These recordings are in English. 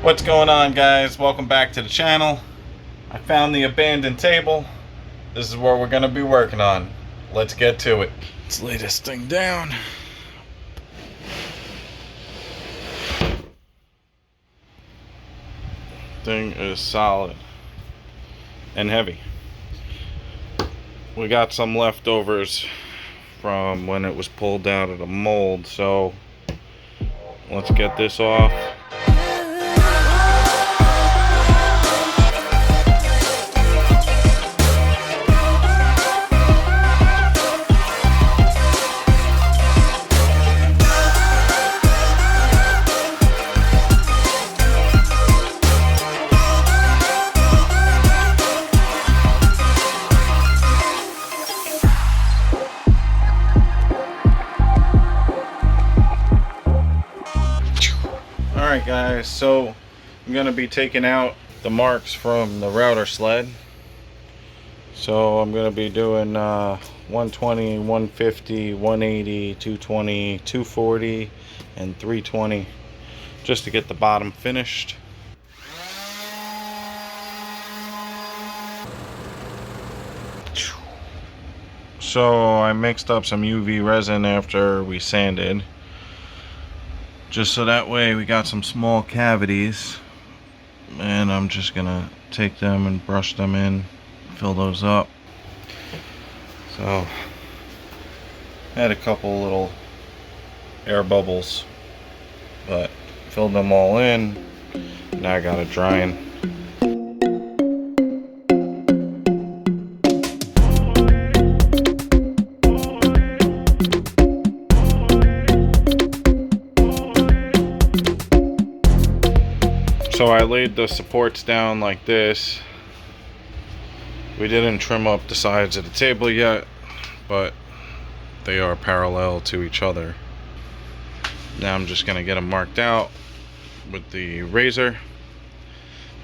What's going on, guys? Welcome back to the channel. I found the abandoned table. This is what we're going to be working on. Let's get to it. Let's lay this thing down. Thing is solid and heavy. We got some leftovers from when it was pulled out of the mold, so let's get this off. Alright guys, so I'm going to be taking out the marks from the router sled. So I'm going to be doing 120, 150, 180, 220, 240, and 320 just to get the bottom finished. So I mixed up some UV resin after we sanded, just so that way we got some small cavities, and I'm just gonna take them and brush them in, fill those up. So had a couple little air bubbles, but filled them all in. Now I got it drying. So I laid the supports down like this. We didn't trim up the sides of the table yet, but they are parallel to each other. Now I'm just gonna get them marked out with the razor.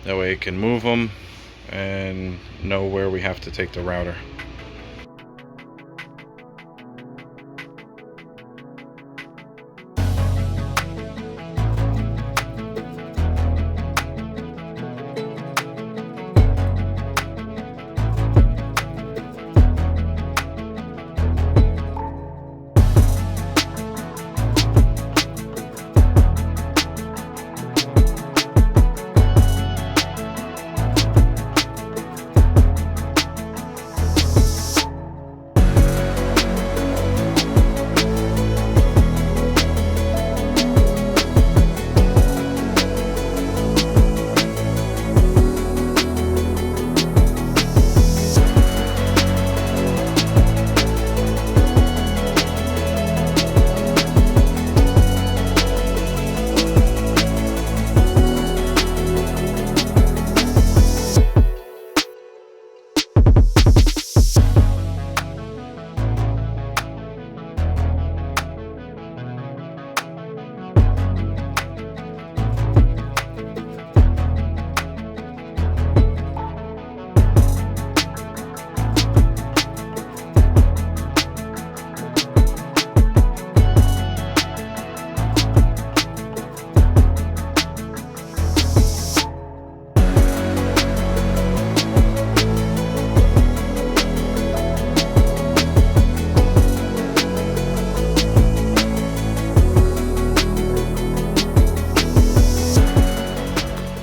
That way it can move them and know where we have to take the router.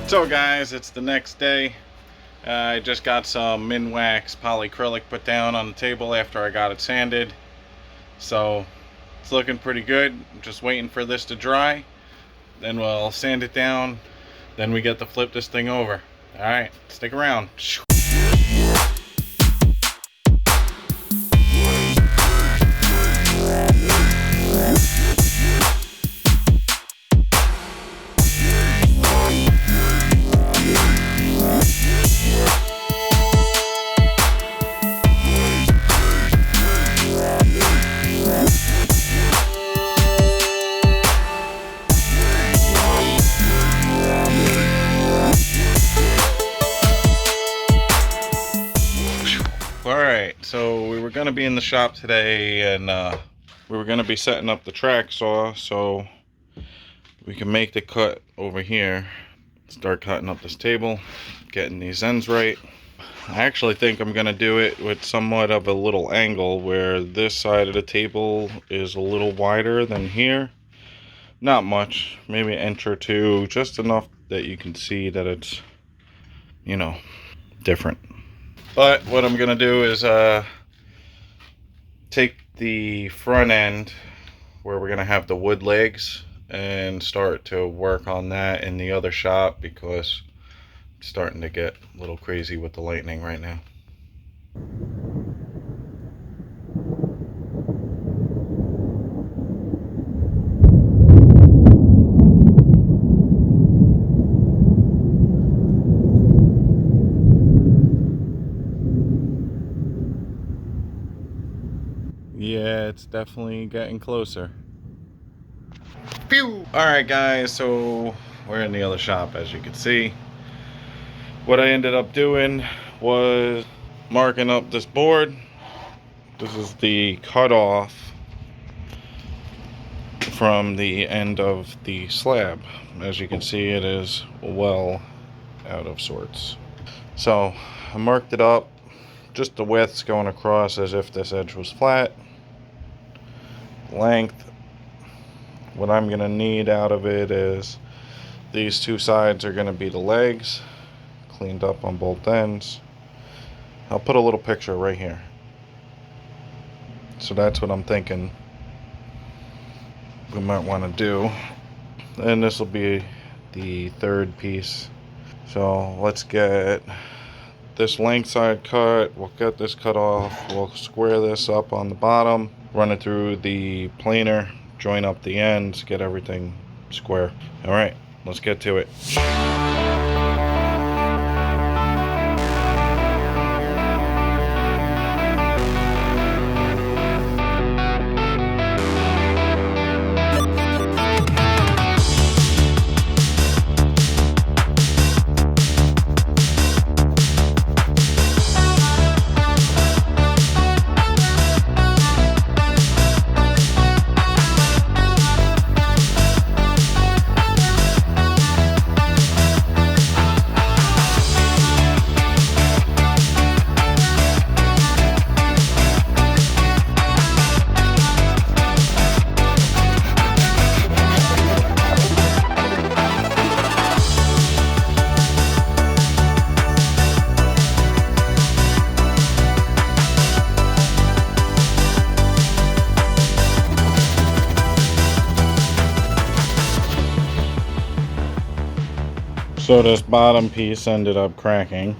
So guys, it's the next day. I just got some Minwax polyacrylic put down on the table after I got it sanded. So it's looking pretty good. I'm just waiting for this to dry. Then we'll sand it down. Then we get to flip this thing over. Alright, stick around. So we were going to be in the shop today, and we were going to be setting up the track saw so we can make the cut over here. start cutting up this table, getting these ends right. I actually think I'm gonna do it with somewhat of a little angle where this side of the table is a little wider than here. Not much, maybe an inch or two, just enough that you can see that it's, you know, different. But what I'm gonna do is take the front end where we're gonna have the wood legs and start to work on that in the other shop, because it's starting to get a little crazy with the lightning right now. Yeah, it's definitely getting closer. Pew! Alright guys, so we're in the other shop, as you can see. What I ended up doing was marking up this board. This is the cutoff from the end of the slab. As you can see, it is well out of sorts. So I marked it up, just the widths going across as if this edge was flat. Length, what I'm gonna need out of it is these two sides are gonna be the legs, cleaned up on both ends. I'll put a little picture right here. So that's what I'm thinking we might want to do. And this will be the third piece. So let's get this length side cut. We'll get this cut off. We'll square this up on the bottom, run it through the planer, join up the ends, get everything square. All right, let's get to it. So this bottom piece ended up cracking,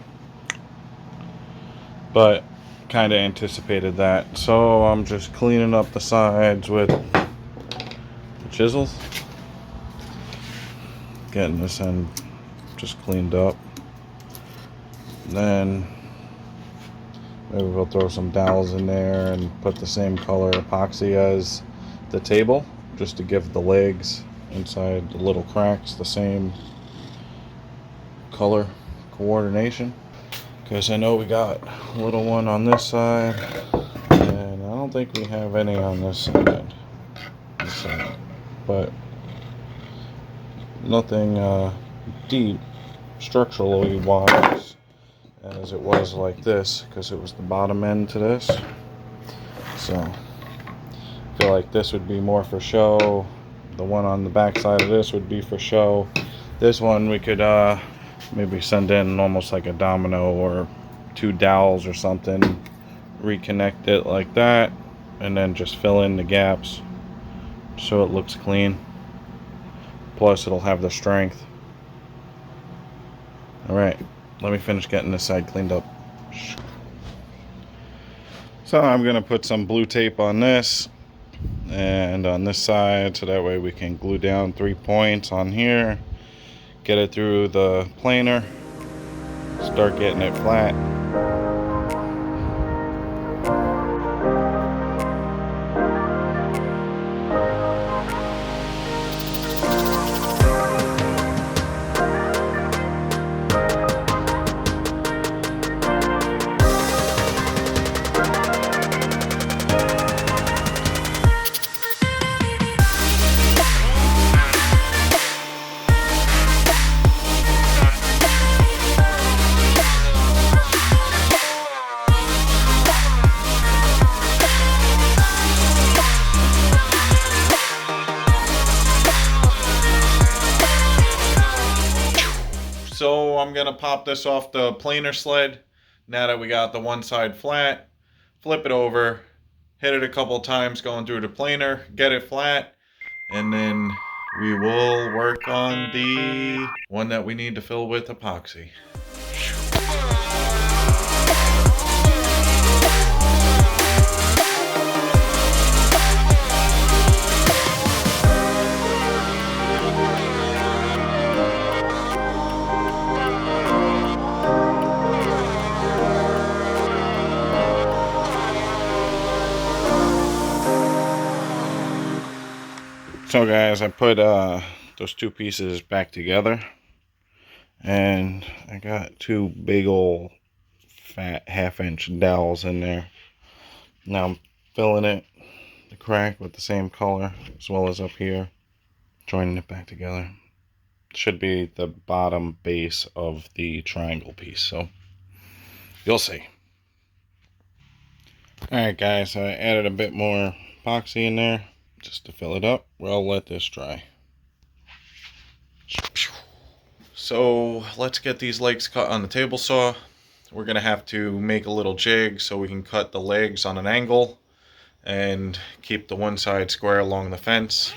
but kind of anticipated that. So I'm just cleaning up the sides with the chisels, getting this end just cleaned up. Then maybe we'll throw some dowels in there and put the same color epoxy as the table, just to give the legs inside the little cracks the same color coordination, because I know we got a little one on this side and I don't think we have any on this side, but nothing deep structurally wise as it was like this, because it was the bottom end to this. So I feel like this would be more for show. The one on the back side of this would be for show. This one we could maybe send in almost like a domino or two dowels or something, reconnect it like that, and then just fill in the gaps so it looks clean. Plus it'll have the strength. Alright, let me finish getting this side cleaned up. So I'm gonna put some blue tape on this and on this side, so that way we can glue down 3 points on here, get it through the planer, start getting it flat. So I'm gonna pop this off the planer sled. Now that we got the one side flat, flip it over, hit it a couple times going through the planer, get it flat, and then we will work on the one that we need to fill with epoxy. So guys, I put those two pieces back together, and I got two big old fat 1/2 inch dowels in there. Now I'm filling it, the crack, with the same color as well as up here, joining it back together. Should be the bottom base of the triangle piece, so you'll see. Alright guys, I added a bit more epoxy in there just to fill it up. Well, let this dry. So let's get these legs cut on the table saw. We're gonna have to make a little jig so we can cut the legs on an angle and keep the one side square along the fence.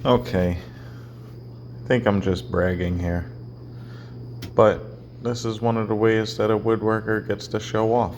Okay, I think I'm just bragging here, but this is one of the ways that a woodworker gets to show off.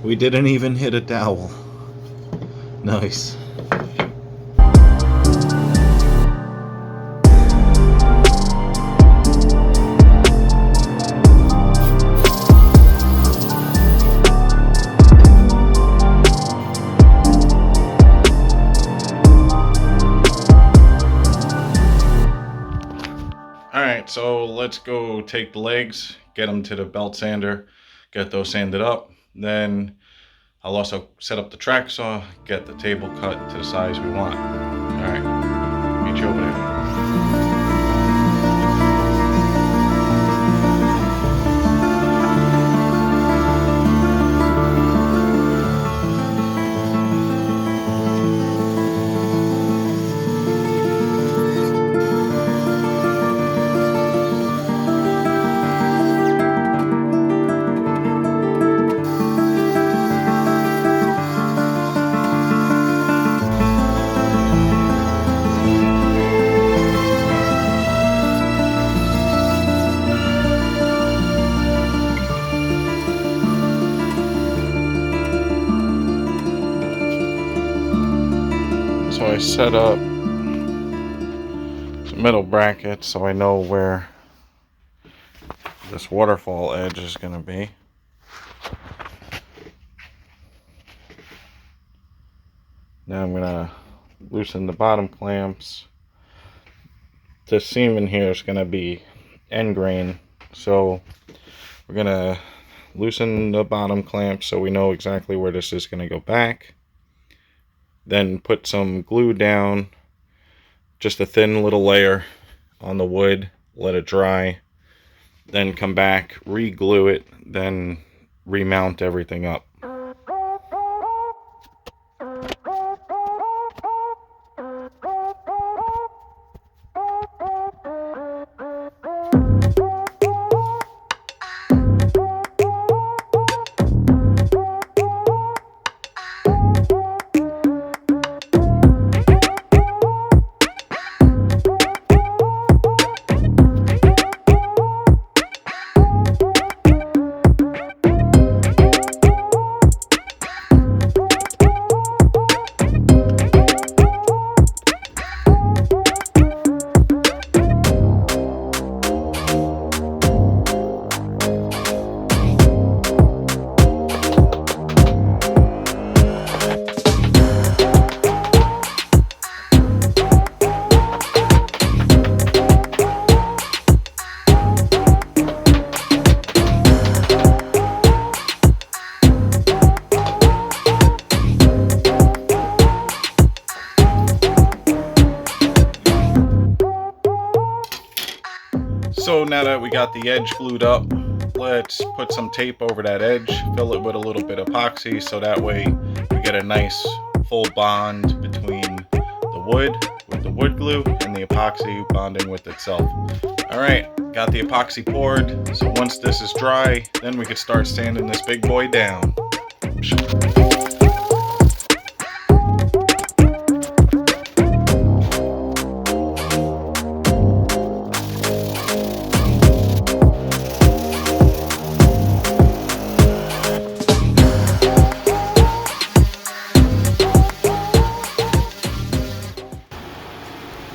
We didn't even hit a dowel. Nice. Alright, so let's go take the legs, get them to the belt sander, get those sanded up. Then I'll also set up the track saw, get the table cut to the size we want. Alright, meet you over there. So I set up some middle brackets so I know where this waterfall edge is going to be. Now I'm going to loosen the bottom clamps. This seam in here is going to be end grain, so we're going to loosen the bottom clamp so we know exactly where this is going to go back. Then put some glue down, just a thin little layer on the wood, let it dry, then come back, re-glue it, then remount everything up. So now that we got the edge glued up, let's put some tape over that edge, fill it with a little bit of epoxy so that way we get a nice full bond between the wood with the wood glue and the epoxy bonding with itself. Alright, got the epoxy poured, so once this is dry, then we can start sanding this big boy down.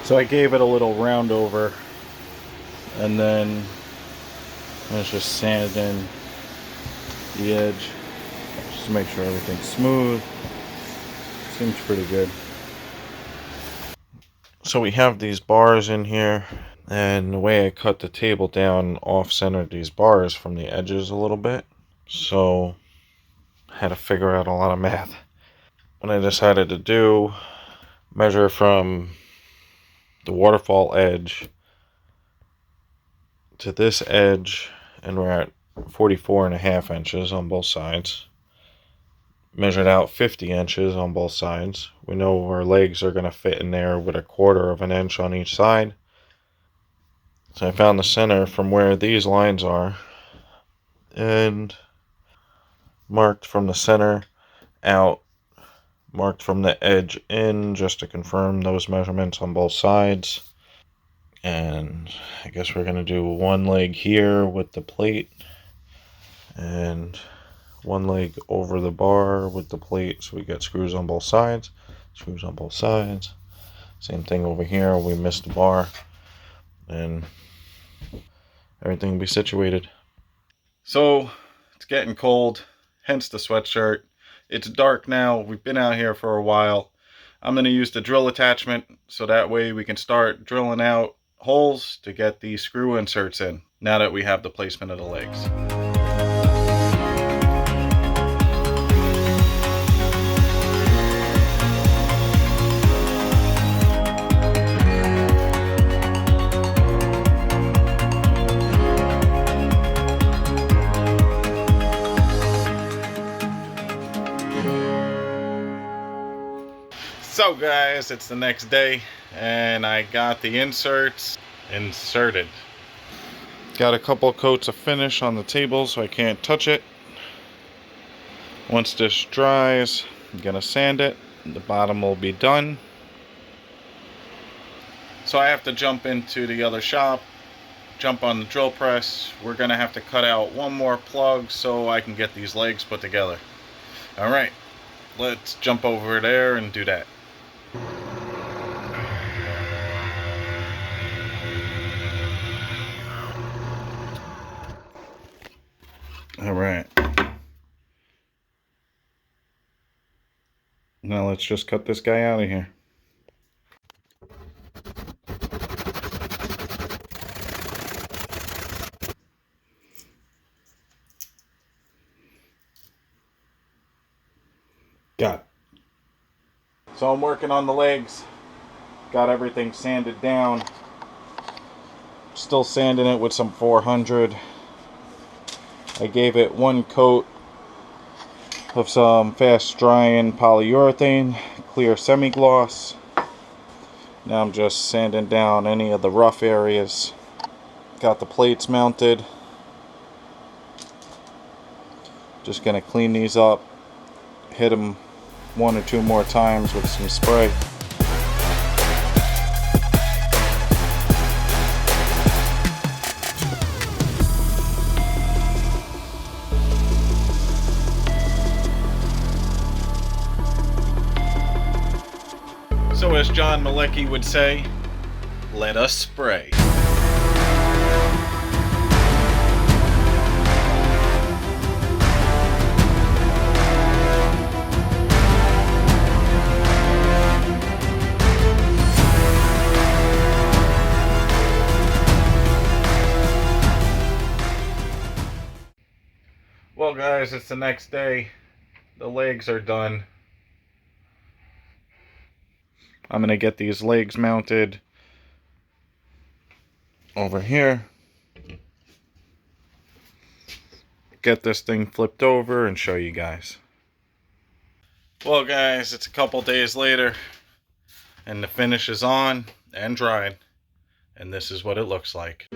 So I gave it a little round over, and then let's just sand in the edge just to make sure everything's smooth. Seems pretty good. So we have these bars in here, and the way I cut the table down off-centered these bars from the edges a little bit, so I had to figure out a lot of math. What I decided to do, measure from the waterfall edge to this edge, and we're at 44.5 inches on both sides. Measured out 50 inches on both sides. We know our legs are going to fit in there with 1/4 of an inch on each side. So I found the center from where these lines are and marked from the center out, marked from the edge in, just to confirm those measurements on both sides. And I guess we're going to do one leg here with the plate and one leg over the bar with the plate, so we get screws on both sides. Screws on both sides. Same thing over here, we missed the bar, and everything will be situated. So it's getting cold, hence the sweatshirt. It's dark now, we've been out here for a while. I'm going to use the drill attachment so that way we can start drilling out holes to get these screw inserts in, now that we have the placement of the legs. So guys, it's the next day and I got the inserts inserted. Got a couple coats of finish on the table so I can't touch it. Once this dries, I'm gonna sand it. The bottom will be done. So I have to jump into the other shop, jump on the drill press. We're gonna have to cut out one more plug so I can get these legs put together. Alright, let's jump over there and do that. let's just cut this guy out of here. Got it. So I'm working on the legs. Got everything sanded down. Still sanding it with some 400. I gave it one coat of some fast drying polyurethane, clear semi-gloss. Now I'm just sanding down any of the rough areas. Got the plates mounted. Just gonna clean these up, hit them 1 or 2 more times with some spray. So as John Malecki would say, let us spray. Well guys, it's the next day. The legs are done. I'm going to get these legs mounted over here. Get this thing flipped over and show you guys. Well guys, it's a couple days later and the finish is on and dried. And this is what it looks like.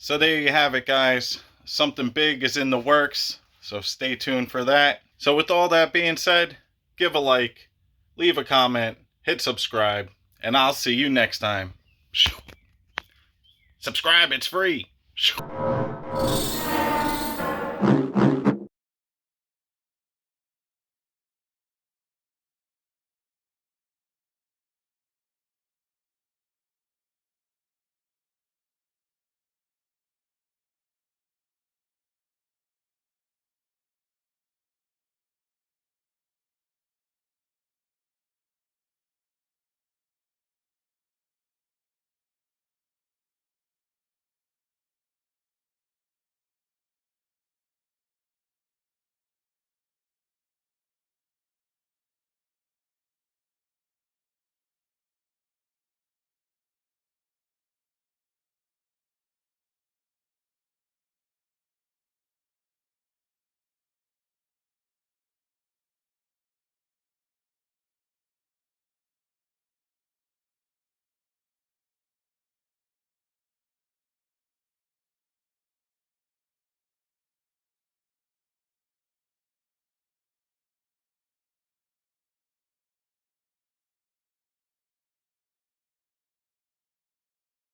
So there you have it guys. Something big is in the works, so stay tuned for that. So with all that being said, give a like, leave a comment, hit subscribe, and I'll see you next time. Subscribe, it's free.